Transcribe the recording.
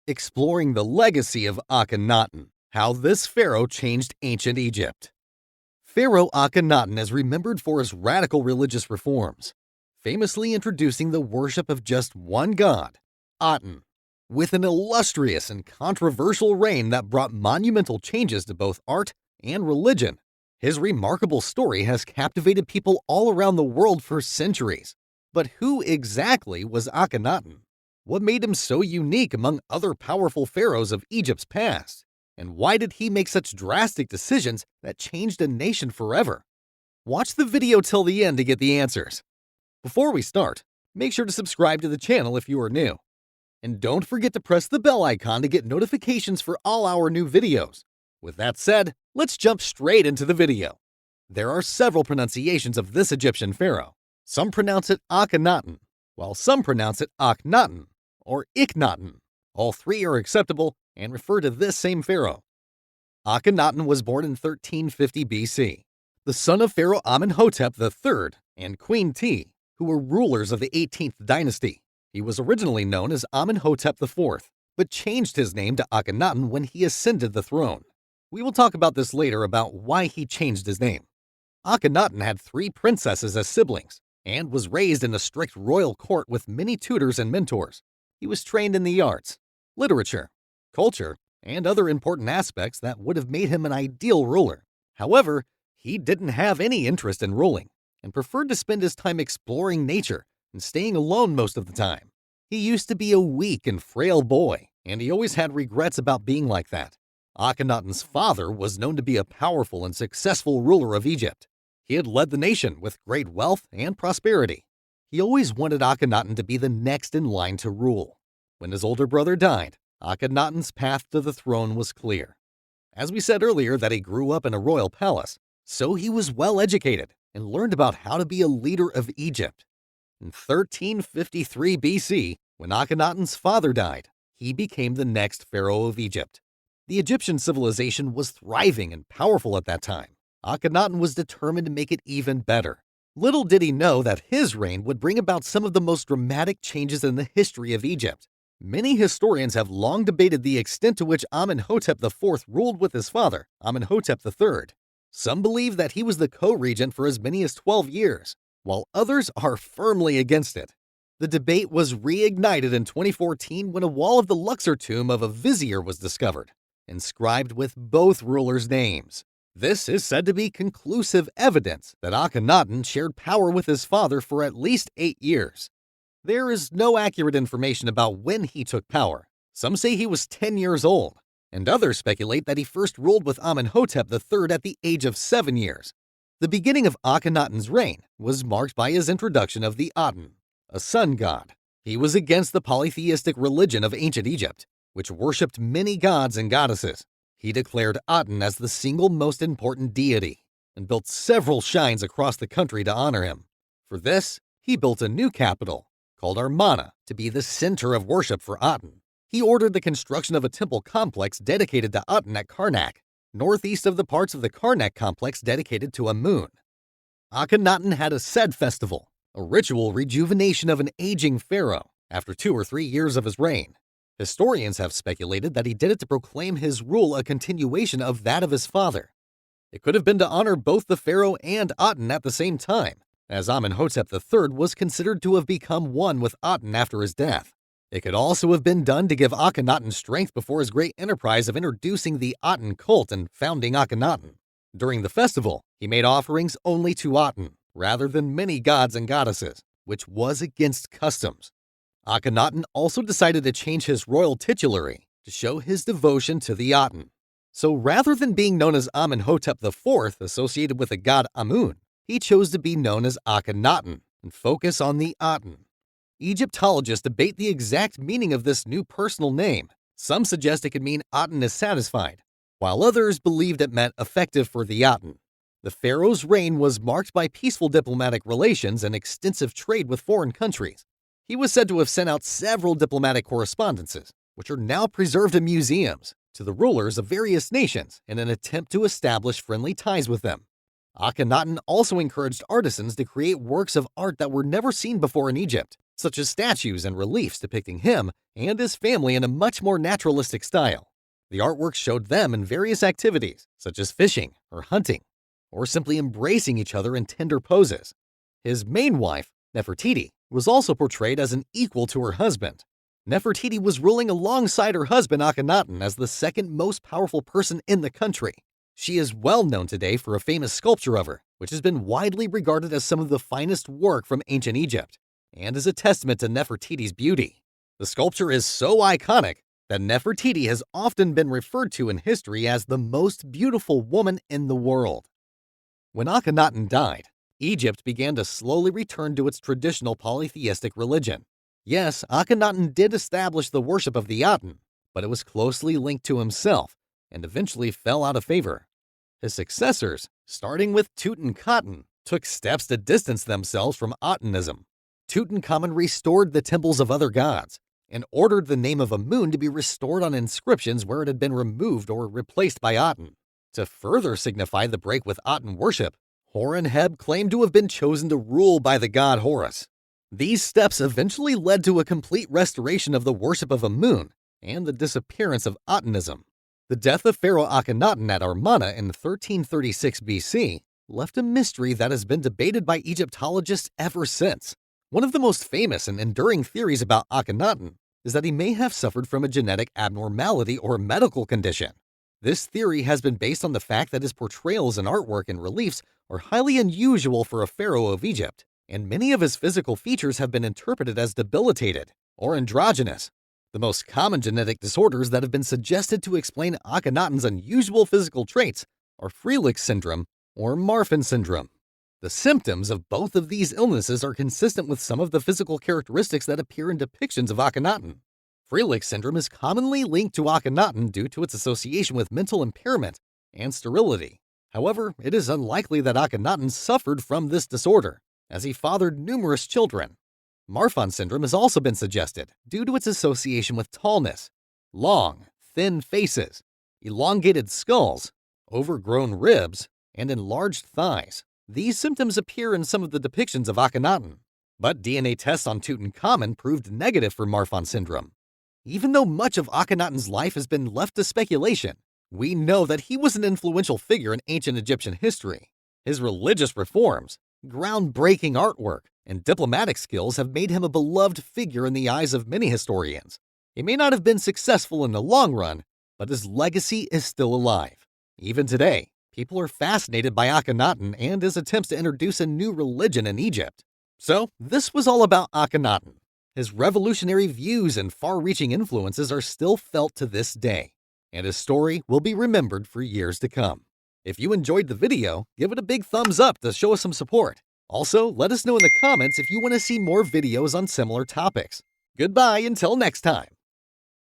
exploring the legacy of Akhenaten, how this pharaoh changed ancient Egypt. Pharaoh Akhenaten is remembered for his radical religious reforms, famously introducing the worship of just one god, Aten, with an illustrious and controversial reign that brought monumental changes to both art and religion. His remarkable story has captivated people all around the world for centuries. But who exactly was Akhenaten? What made him so unique among other powerful pharaohs of Egypt's past? And why did he make such drastic decisions that changed a nation forever? Watch the video till the end to get the answers. Before we start, make sure to subscribe to the channel if you are new. And don't forget to press the bell icon to get notifications for all our new videos. With that said, let's jump straight into the video. There are several pronunciations of this Egyptian pharaoh. Some pronounce it Akhenaten, while some pronounce it Akhenaten or Iknaten. All three are acceptable and refer to this same pharaoh. Akhenaten was born in 1350 BC, the son of Pharaoh Amenhotep III and Queen Ti, who were rulers of the 18th dynasty. He was originally known as Amenhotep IV, but changed his name to Akhenaten when he ascended the throne. We will talk about this later about why he changed his name. Akhenaten had 3 princesses as siblings and was raised in a strict royal court with many tutors and mentors. He was trained in the arts, literature, culture, and other important aspects that would have made him an ideal ruler. However, he didn't have any interest in ruling and preferred to spend his time exploring nature and staying alone most of the time. He used to be a weak and frail boy, and he always had regrets about being like that. Akhenaten's father was known to be a powerful and successful ruler of Egypt. He had led the nation with great wealth and prosperity. He always wanted Akhenaten to be the next in line to rule. When his older brother died, Akhenaten's path to the throne was clear. As we said earlier that he grew up in a royal palace, so he was well educated and learned about how to be a leader of Egypt. In 1353 BC, when Akhenaten's father died, he became the next pharaoh of Egypt. The Egyptian civilization was thriving and powerful at that time. Akhenaten was determined to make it even better. Little did he know that his reign would bring about some of the most dramatic changes in the history of Egypt. Many historians have long debated the extent to which Amenhotep IV ruled with his father, Amenhotep III. Some believe that he was the co-regent for as many as 12 years, while others are firmly against it. The debate was reignited in 2014 when a wall of the Luxor tomb of a vizier was discovered, inscribed with both rulers' names. This is said to be conclusive evidence that Akhenaten shared power with his father for at least 8 years. There is no accurate information about when he took power. Some say he was 10 years old, and others speculate that he first ruled with Amenhotep III at the age of 7 years. The beginning of Akhenaten's reign was marked by his introduction of the Aten, a sun god. He was against the polytheistic religion of ancient Egypt, which worshipped many gods and goddesses. He declared Aten as the single most important deity and built several shrines across the country to honor him. For this, he built a new capital, called Amarna, to be the center of worship for Aten. He ordered the construction of a temple complex dedicated to Aten at Karnak, northeast of the parts of the Karnak complex dedicated to Amun. Akhenaten had a Sed festival, a ritual rejuvenation of an aging pharaoh after 2 or 3 years of his reign. Historians have speculated that he did it to proclaim his rule a continuation of that of his father. It could have been to honor both the pharaoh and Aten at the same time, as Amenhotep III was considered to have become one with Aten after his death. It could also have been done to give Akhenaten strength before his great enterprise of introducing the Aten cult and founding Akhenaten. During the festival, he made offerings only to Aten, rather than many gods and goddesses, which was against customs. Akhenaten also decided to change his royal titulary to show his devotion to the Aten. So rather than being known as Amenhotep IV associated with the god Amun, he chose to be known as Akhenaten and focus on the Aten. Egyptologists debate the exact meaning of this new personal name. Some suggest it could mean Aten is satisfied, while others believed it meant effective for the Aten. The pharaoh's reign was marked by peaceful diplomatic relations and extensive trade with foreign countries. He was said to have sent out several diplomatic correspondences, which are now preserved in museums, to the rulers of various nations in an attempt to establish friendly ties with them. Akhenaten also encouraged artisans to create works of art that were never seen before in Egypt, such as statues and reliefs depicting him and his family in a much more naturalistic style. The artwork showed them in various activities, such as fishing or hunting, or simply embracing each other in tender poses. His main wife, Nefertiti, was also portrayed as an equal to her husband. Nefertiti was ruling alongside her husband Akhenaten as the second most powerful person in the country. She is well known today for a famous sculpture of her, which has been widely regarded as some of the finest work from ancient Egypt, and is a testament to Nefertiti's beauty. The sculpture is so iconic that Nefertiti has often been referred to in history as the most beautiful woman in the world. When Akhenaten died, Egypt began to slowly return to its traditional polytheistic religion. Yes, Akhenaten did establish the worship of the Aten, but it was closely linked to himself and eventually fell out of favor. His successors, starting with Tutankhaten, took steps to distance themselves from Atenism. Tutankhamun restored the temples of other gods and ordered the name of Amun to be restored on inscriptions where it had been removed or replaced by Aten. To further signify the break with Aten worship, Horemheb claimed to have been chosen to rule by the god Horus. These steps eventually led to a complete restoration of the worship of Amun and the disappearance of Atenism. The death of Pharaoh Akhenaten at Amarna in 1336 BC left a mystery that has been debated by Egyptologists ever since. One of the most famous and enduring theories about Akhenaten is that he may have suffered from a genetic abnormality or medical condition. This theory has been based on the fact that his portrayals in artwork and reliefs are highly unusual for a pharaoh of Egypt, and many of his physical features have been interpreted as debilitated or androgynous. The most common genetic disorders that have been suggested to explain Akhenaten's unusual physical traits are Frelick syndrome or Marfan syndrome. The symptoms of both of these illnesses are consistent with some of the physical characteristics that appear in depictions of Akhenaten. Frelick syndrome is commonly linked to Akhenaten due to its association with mental impairment and sterility. However, it is unlikely that Akhenaten suffered from this disorder, as he fathered numerous children. Marfan syndrome has also been suggested due to its association with tallness, long, thin faces, elongated skulls, overgrown ribs, and enlarged thighs. These symptoms appear in some of the depictions of Akhenaten, but DNA tests on Tutankhamun proved negative for Marfan syndrome. Even though much of Akhenaten's life has been left to speculation, we know that he was an influential figure in ancient Egyptian history. His religious reforms, groundbreaking artwork, and diplomatic skills have made him a beloved figure in the eyes of many historians. He may not have been successful in the long run, but his legacy is still alive. Even today, people are fascinated by Akhenaten and his attempts to introduce a new religion in Egypt. So, this was all about Akhenaten. His revolutionary views and far-reaching influences are still felt to this day, and his story will be remembered for years to come. If you enjoyed the video, give it a big thumbs up to show us some support. Also, let us know in the comments if you want to see more videos on similar topics. Goodbye until next time.